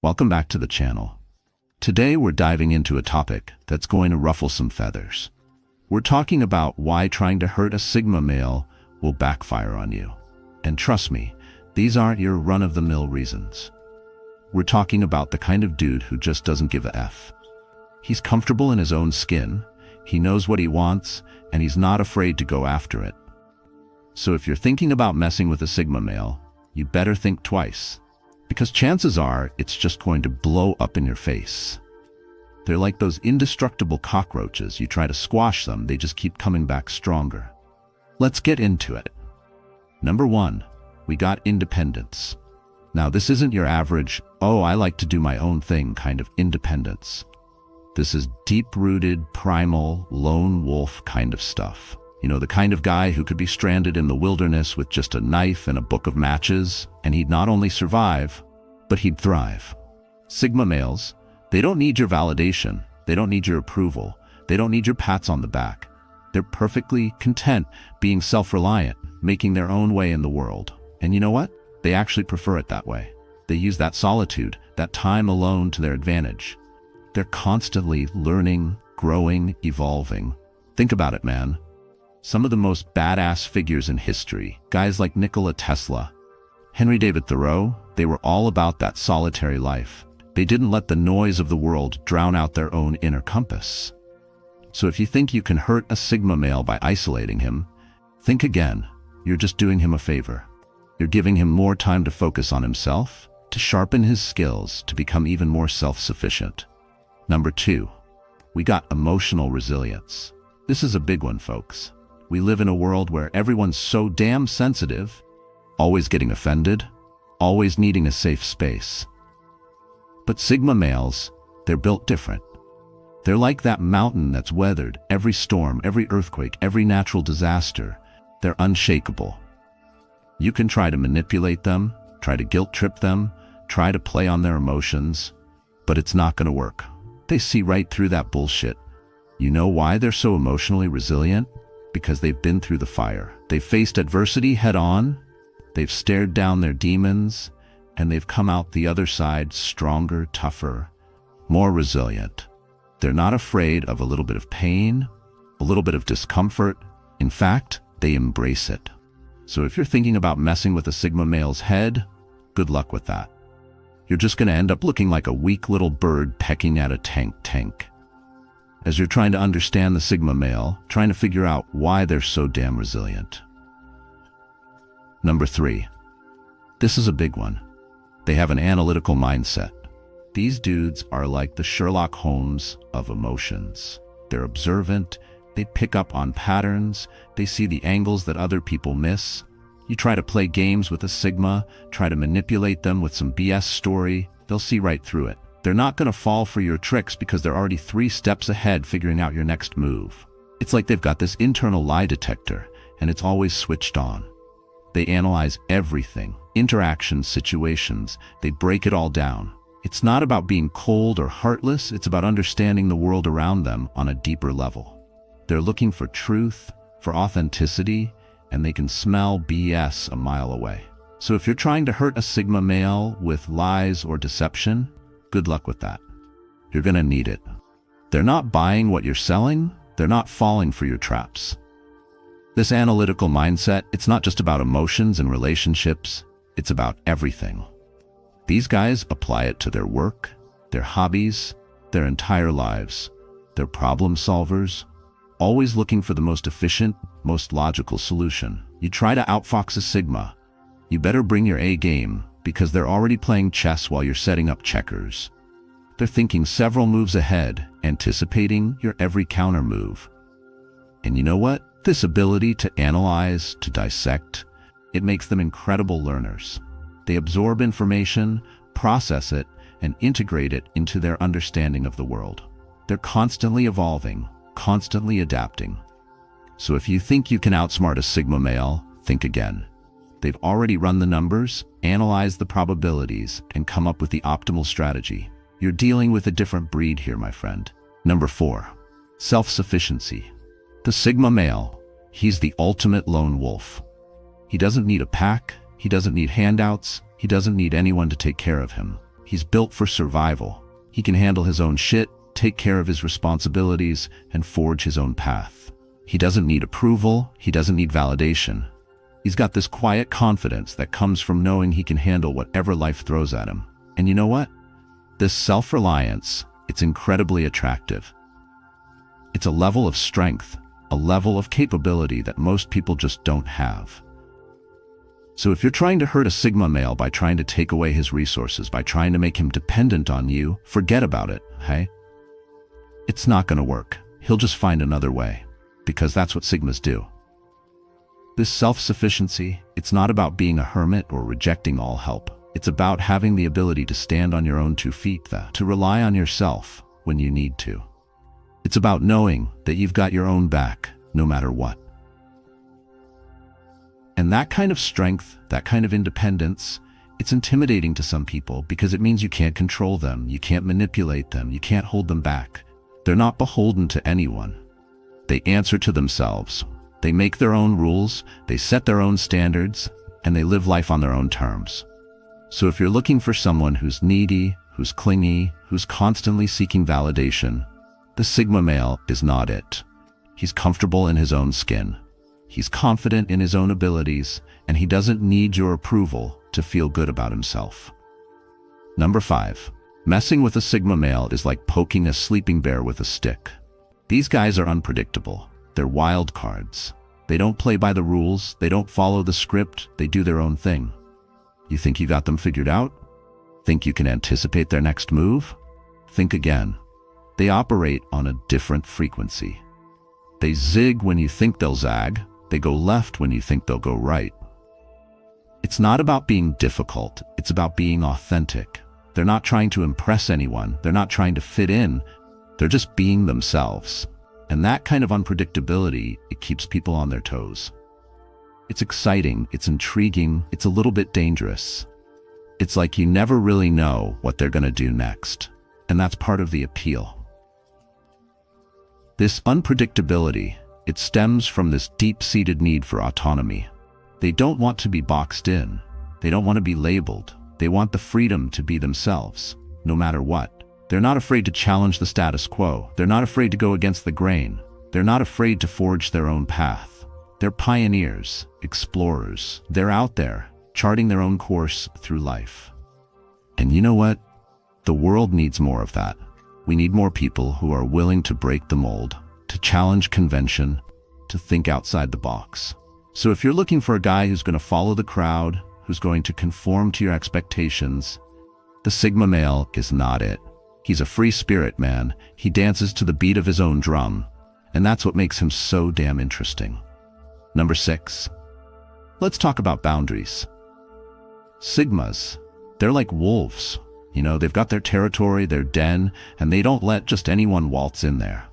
Welcome back to the channel. Today we're diving into a topic that's going to ruffle some feathers. We're talking about why trying to hurt a Sigma male will backfire on you. And trust me, these aren't your run-of-the-mill reasons. We're talking about the kind of dude who just doesn't give a F. He's comfortable in his own skin, he knows what he wants, and he's not afraid to go after it. So if you're thinking about messing with a Sigma male, you better think twice, because chances are it's just going to blow up in your face. They're like those indestructible cockroaches. You try to squash them, they just keep coming back stronger. Let's get into it. Number 1, we got independence. Now this isn't your average, oh, I like to do my own thing kind of independence. This is deep-rooted, primal, lone wolf kind of stuff. You know, the kind of guy who could be stranded in the wilderness with just a knife and a book of matches, and he'd not only survive, but he'd thrive. Sigma males, they don't need your validation, they don't need your approval, they don't need your pats on the back. They're perfectly content being self-reliant, making their own way in the world. And you know what? They actually prefer it that way. They use that solitude, that time alone to their advantage. They're constantly learning, growing, evolving. Think about it, man. Some of the most badass figures in history, guys like Nikola Tesla, Henry David Thoreau, they were all about that solitary life. They didn't let the noise of the world drown out their own inner compass. So if you think you can hurt a Sigma male by isolating him, think again. You're just doing him a favor. You're giving him more time to focus on himself, to sharpen his skills, to become even more self-sufficient. Number 2, we got emotional resilience. This is a big one, folks. We live in a world where everyone's so damn sensitive, always getting offended, always needing a safe space. But Sigma males, they're built different. They're like that mountain that's weathered every storm, every earthquake, every natural disaster. They're unshakable. You can try to manipulate them, try to guilt trip them, try to play on their emotions, but it's not going to work. They see right through that bullshit. You know why they're so emotionally resilient? Because they've been through the fire. They've faced adversity head on, they've stared down their demons, and they've come out the other side stronger, tougher, more resilient. They're not afraid of a little bit of pain, a little bit of discomfort. In fact, they embrace it. So if you're thinking about messing with a Sigma male's head, good luck with that. You're just going to end up looking like a weak little bird pecking at a tank. As you're trying to understand the Sigma male, trying to figure out why they're so damn resilient. Number 3, this is a big one. They have an analytical mindset. These dudes are like the Sherlock Holmes of emotions. They're observant, they pick up on patterns, they see the angles that other people miss. You try to play games with a Sigma, try to manipulate them with some BS story, they'll see right through it. They're not going to fall for your tricks because they're already 3 steps ahead figuring out your next move. It's like they've got this internal lie detector, and it's always switched on. They analyze everything, interactions, situations, they break it all down. It's not about being cold or heartless, it's about understanding the world around them on a deeper level. They're looking for truth, for authenticity, and they can smell BS a mile away. So if you're trying to hurt a Sigma male with lies or deception, good luck with that. You're going to need it. They're not buying what you're selling, they're not falling for your traps. This analytical mindset, it's not just about emotions and relationships, it's about everything. These guys apply it to their work, their hobbies, their entire lives. They're problem solvers, always looking for the most efficient, most logical solution. You try to outfox a Sigma, you better bring your A game, because they're already playing chess while you're setting up checkers. They're thinking several moves ahead, anticipating your every counter move. And you know what? This ability to analyze, to dissect, it makes them incredible learners. They absorb information, process it, and integrate it into their understanding of the world. They're constantly evolving, constantly adapting. So if you think you can outsmart a Sigma male, think again. They've already run the numbers, analyzed the probabilities, and come up with the optimal strategy. You're dealing with a different breed here, my friend. Number 4, self-sufficiency. The Sigma male, he's the ultimate lone wolf. He doesn't need a pack, he doesn't need handouts, he doesn't need anyone to take care of him. He's built for survival. He can handle his own shit, take care of his responsibilities, and forge his own path. He doesn't need approval. He doesn't need validation. He's got this quiet confidence that comes from knowing he can handle whatever life throws at him. And you know what? This self-reliance, it's incredibly attractive. It's a level of strength, a level of capability that most people just don't have. So if you're trying to hurt a Sigma male by trying to take away his resources, by trying to make him dependent on you, forget about it, hey? It's not going to work. He'll just find another way, because that's what Sigmas do. This self-sufficiency, it's not about being a hermit or rejecting all help. It's about having the ability to stand on your own 2 feet, to rely on yourself when you need to. It's about knowing that you've got your own back, no matter what. And that kind of strength, that kind of independence, it's intimidating to some people because it means you can't control them, you can't manipulate them, you can't hold them back. They're not beholden to anyone. They answer to themselves. They make their own rules, they set their own standards, and they live life on their own terms. So if you're looking for someone who's needy, who's clingy, who's constantly seeking validation, the Sigma male is not it. He's comfortable in his own skin. He's confident in his own abilities, and he doesn't need your approval to feel good about himself. Number 5. Messing with a Sigma male is like poking a sleeping bear with a stick. These guys are unpredictable. They're wild cards. They don't play by the rules, they don't follow the script, they do their own thing. You think you got them figured out? Think you can anticipate their next move? Think again. They operate on a different frequency. They zig when you think they'll zag. They go left when you think they'll go right. It's not about being difficult. It's about being authentic. They're not trying to impress anyone. They're not trying to fit in. They're just being themselves. And that kind of unpredictability, it keeps people on their toes. It's exciting. It's intriguing. It's a little bit dangerous. It's like you never really know what they're going to do next. And that's part of the appeal. This unpredictability, it stems from this deep-seated need for autonomy. They don't want to be boxed in. They don't want to be labeled. They want the freedom to be themselves, no matter what. They're not afraid to challenge the status quo. They're not afraid to go against the grain. They're not afraid to forge their own path. They're pioneers, explorers. They're out there, charting their own course through life. And you know what? The world needs more of that. We need more people who are willing to break the mold, to challenge convention, to think outside the box. So if you're looking for a guy who's going to follow the crowd, who's going to conform to your expectations, the Sigma male is not it. He's a free spirit, man. He dances to the beat of his own drum, and that's what makes him so damn interesting. Number 6. Let's talk about boundaries. Sigmas, they're like wolves. You know, they've got their territory, their den, and they don't let just anyone waltz in there.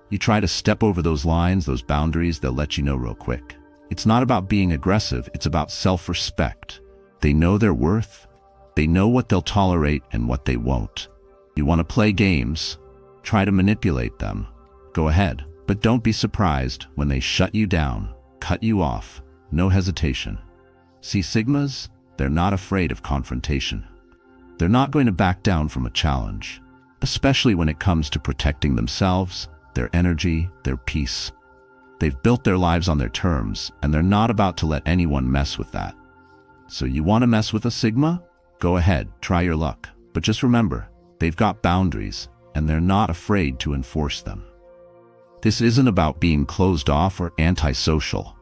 You try to step over those lines, those boundaries, they'll let you know real quick. It's not about being aggressive, it's about self-respect. They know their worth. They know what they'll tolerate and what they won't. You want to play games, try to manipulate them. Go ahead, but don't be surprised when they shut you down, cut you off, no hesitation. See, Sigmas, they're not afraid of confrontation. They're not going to back down from a challenge, especially when it comes to protecting themselves, their energy, their peace. They've built their lives on their terms, and they're not about to let anyone mess with that. So you want to mess with a Sigma? Go ahead, try your luck. But just remember, they've got boundaries, and they're not afraid to enforce them. This isn't about being closed off or antisocial.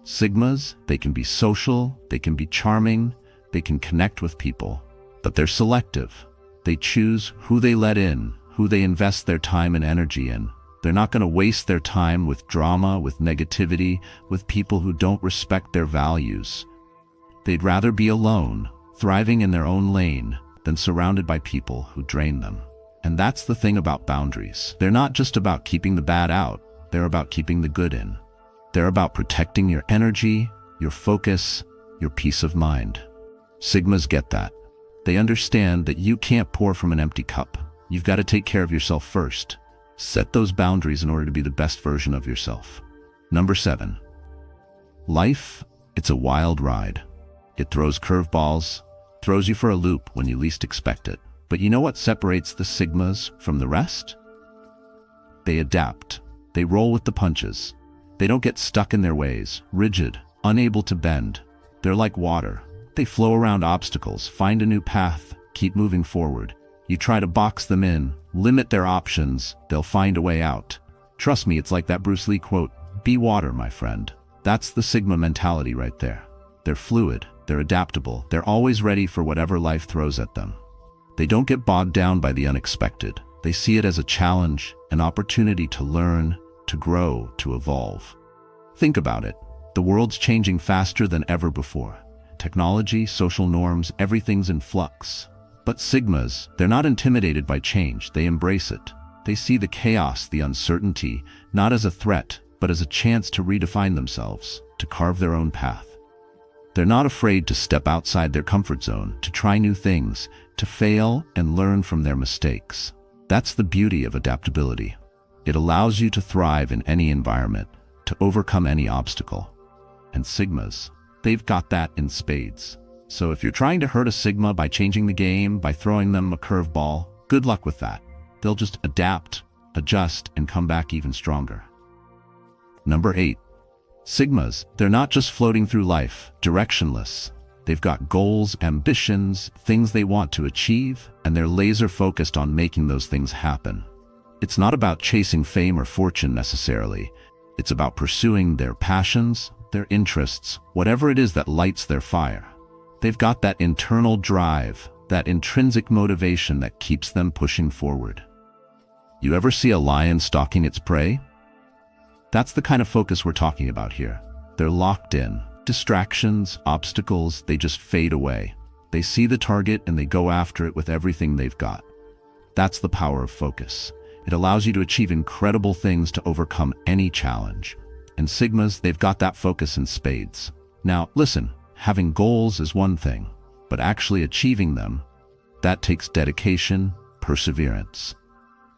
Sigmas, they can be social, they can be charming, they can connect with people, but they're selective. They choose who they let in, who they invest their time and energy in. They're not going to waste their time with drama, with negativity, with people who don't respect their values. They'd rather be alone, thriving in their own lane, than surrounded by people who drain them. And that's the thing about boundaries. They're not just about keeping the bad out, they're about keeping the good in. They're about protecting your energy, your focus, your peace of mind. Sigmas get that. They understand that you can't pour from an empty cup. You've got to take care of yourself first. Set those boundaries in order to be the best version of yourself. Number 7. Life, it's a wild ride. It throws curveballs, throws you for a loop when you least expect it. But you know what separates the Sigmas from the rest? They adapt. They roll with the punches. They don't get stuck in their ways, rigid, unable to bend. They're like water. They flow around obstacles, find a new path, keep moving forward. You try to box them in, limit their options, they'll find a way out. Trust me, it's like that Bruce Lee quote, "Be water, my friend." That's the Sigma mentality right there. They're fluid, they're adaptable, they're always ready for whatever life throws at them. They don't get bogged down by the unexpected. They see it as a challenge, an opportunity to learn, to grow, to evolve. Think about it. The world's changing faster than ever before. Technology, social norms, everything's in flux. But Sigmas, they're not intimidated by change, they embrace it. They see the chaos, the uncertainty, not as a threat, but as a chance to redefine themselves, to carve their own path. They're not afraid to step outside their comfort zone, to try new things, to fail and learn from their mistakes. That's the beauty of adaptability. It allows you to thrive in any environment, to overcome any obstacle. And Sigmas, they've got that in spades. So if you're trying to hurt a Sigma by changing the game, by throwing them a curveball, good luck with that. They'll just adapt, adjust, and come back even stronger. Number 8. Sigmas, they're not just floating through life, directionless. They've got goals, ambitions, things they want to achieve, and they're laser focused on making those things happen. It's not about chasing fame or fortune necessarily. It's about pursuing their passions, their interests, whatever it is that lights their fire. They've got that internal drive, that intrinsic motivation that keeps them pushing forward. You ever see a lion stalking its prey? That's the kind of focus we're talking about here. They're locked in. Distractions, obstacles, they just fade away. They see the target and they go after it with everything they've got. That's the power of focus. It allows you to achieve incredible things, to overcome any challenge. And Sigmas, they've got that focus in spades. Now, listen, having goals is one thing, but actually achieving them, that takes dedication, perseverance.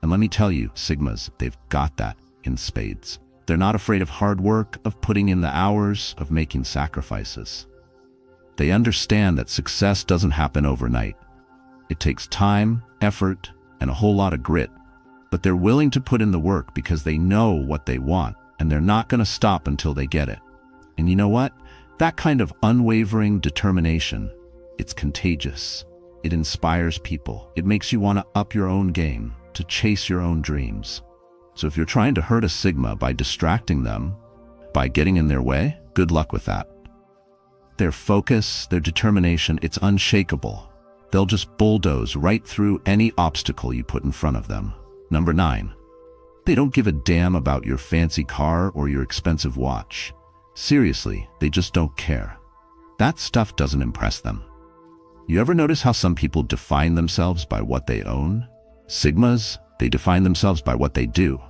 And let me tell you, Sigmas, they've got that in spades. They're not afraid of hard work, of putting in the hours, of making sacrifices. They understand that success doesn't happen overnight. It takes time, effort, and a whole lot of grit. But they're willing to put in the work because they know what they want, and they're not going to stop until they get it. And you know what? That kind of unwavering determination, it's contagious. It inspires people. It makes you want to up your own game, to chase your own dreams. So if you're trying to hurt a Sigma by distracting them, by getting in their way, good luck with that. Their focus, their determination, it's unshakable. They'll just bulldoze right through any obstacle you put in front of them. Number 9. They don't give a damn about your fancy car or your expensive watch. Seriously, they just don't care. That stuff doesn't impress them. You ever notice how some people define themselves by what they own? Sigmas, they define themselves by what they do.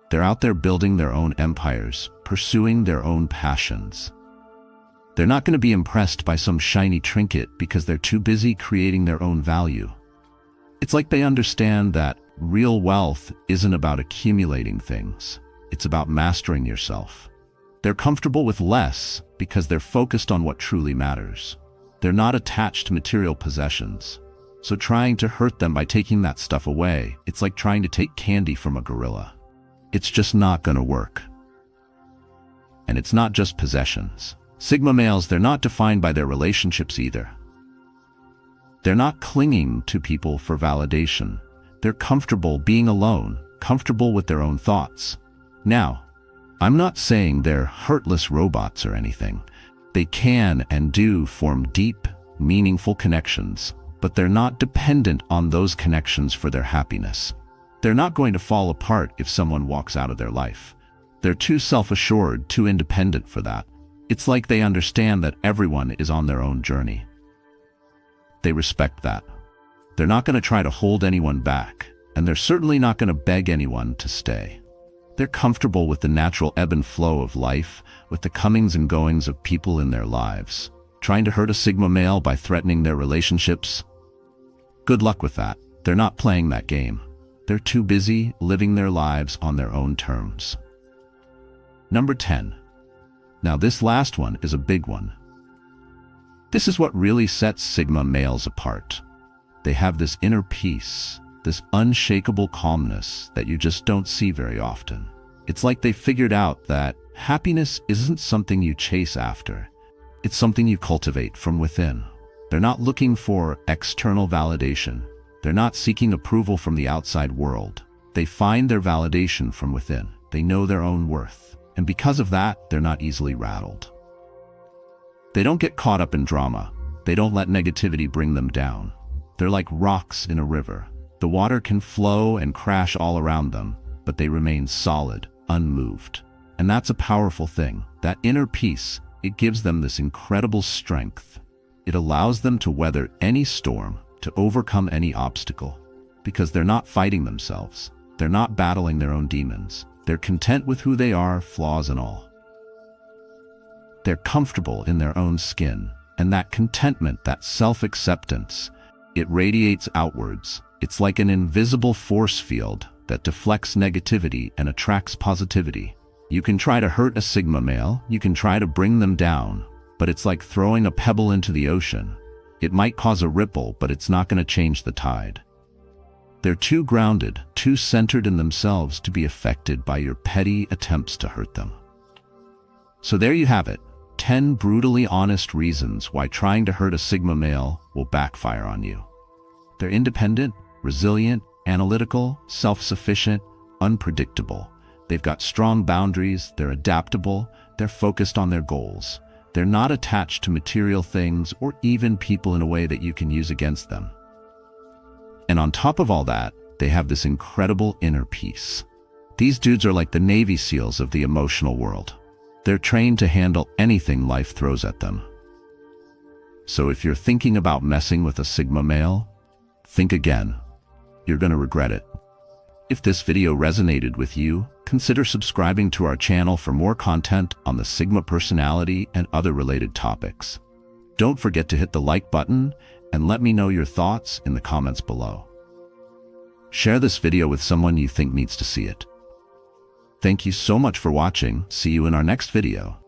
They're out there building their own empires, pursuing their own passions. They're not going to be impressed by some shiny trinket because they're too busy creating their own value. It's like they understand that real wealth isn't about accumulating things. It's about mastering yourself. They're comfortable with less because they're focused on what truly matters. They're not attached to material possessions. So trying to hurt them by taking that stuff away, it's like trying to take candy from a gorilla. It's just not going to work. And it's not just possessions. Sigma males, they're not defined by their relationships either. They're not clinging to people for validation. They're comfortable being alone, comfortable with their own thoughts. Now, I'm not saying they're heartless robots or anything. They can and do form deep, meaningful connections, but they're not dependent on those connections for their happiness. They're not going to fall apart if someone walks out of their life. They're too self-assured, too independent for that. It's like they understand that everyone is on their own journey. They respect that. They're not going to try to hold anyone back, and they're certainly not going to beg anyone to stay. They're comfortable with the natural ebb and flow of life, with the comings and goings of people in their lives. Trying to hurt a Sigma male by threatening their relationships? Good luck with that. They're not playing that game. They're too busy living their lives on their own terms. Number 10. Now this last one is a big one. This is what really sets Sigma males apart. They have this inner peace, this unshakable calmness that you just don't see very often. It's like they figured out that happiness isn't something you chase after. It's something you cultivate from within. They're not looking for external validation. They're not seeking approval from the outside world. They find their validation from within. They know their own worth. And because of that, they're not easily rattled. They don't get caught up in drama. They don't let negativity bring them down. They're like rocks in a river. The water can flow and crash all around them, but they remain solid, unmoved. And that's a powerful thing. That inner peace, it gives them this incredible strength. It allows them to weather any storm, to overcome any obstacle, because they're not fighting themselves. They're not battling their own demons. They're content with who they are, flaws and all. They're comfortable in their own skin, and that contentment, that self-acceptance, it radiates outwards. It's like an invisible force field that deflects negativity and attracts positivity. You can try to hurt a Sigma male, you can try to bring them down, but it's like throwing a pebble into the ocean. It might cause a ripple, but it's not going to change the tide. They're too grounded, too centered in themselves to be affected by your petty attempts to hurt them. So there you have it, 10 brutally honest reasons why trying to hurt a Sigma male will backfire on you. They're independent, resilient, analytical, self-sufficient, unpredictable. They've got strong boundaries, they're adaptable, they're focused on their goals. They're not attached to material things or even people in a way that you can use against them. And on top of all that, they have this incredible inner peace. These dudes are like the Navy SEALs of the emotional world. They're trained to handle anything life throws at them. So if you're thinking about messing with a Sigma male, think again. You're going to regret it. If this video resonated with you, consider subscribing to our channel for more content on the Sigma personality and other related topics. Don't forget to hit the like button and let me know your thoughts in the comments below. Share this video with someone you think needs to see it. Thank you so much for watching. See you in our next video.